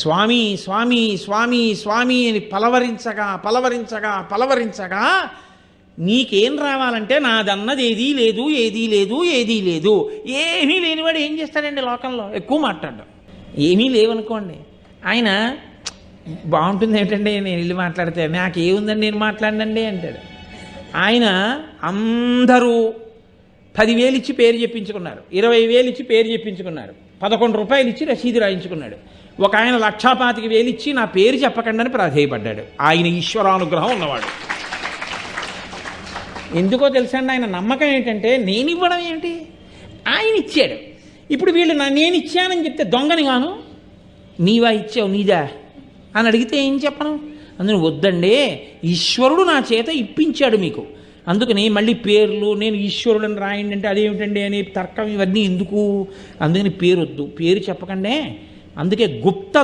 స్వామి స్వామి స్వామి స్వామి అని పలవరించగా పలవరించగా పలవరించగా నీకేం రావాలంటే నాదన్నది ఏదీ లేదు ఏదీ లేదు ఏదీ లేదు. ఏమీ లేనివాడు ఏం చేస్తాడండి లోకంలో? ఎక్కువ మాట్లాడడం. ఏమీ లేవనుకోండి, ఆయన బాగుంటుంది ఏంటంటే నేను ఇల్లు మాట్లాడితే నాకేముందని నేను మాట్లాడండి అంటాడు. ఆయన అందరూ 10,000 ఇచ్చి పేరు చెప్పించుకున్నారు, 20,000 ఇచ్చి పేరు చెప్పించుకున్నారు, 11 రూపాయలు ఇచ్చి రసీదు రాయించుకున్నాడు. ఒక ఆయన 1,25,000 ఇచ్చి నా పేరు చెప్పకండి అని ప్రాధేయపడ్డాడు. ఆయన ఈశ్వరానుగ్రహం ఉన్నవాడు. ఎందుకో తెలుసండి, ఆయన నమ్మకం ఏంటంటే నేను ఇవ్వడం ఏంటి, ఆయన ఇచ్చాడు. ఇప్పుడు వీళ్ళు నేను ఇచ్చానని చెప్తే దొంగని గాను, నీవా ఇచ్చావు నీదా అని అడిగితే ఏం చెప్పను? అందుకని వద్దండి, ఈశ్వరుడు నా చేత ఇప్పించాడు మీకు, అందుకని మళ్ళీ పేర్లు నేను ఈశ్వరుడని రాయండి అంటే అదేమిటండి అని తర్కం ఇవన్నీ ఎందుకు? అందుకని పేరు వద్దు, పేరు చెప్పకండి. అందుకే గుప్త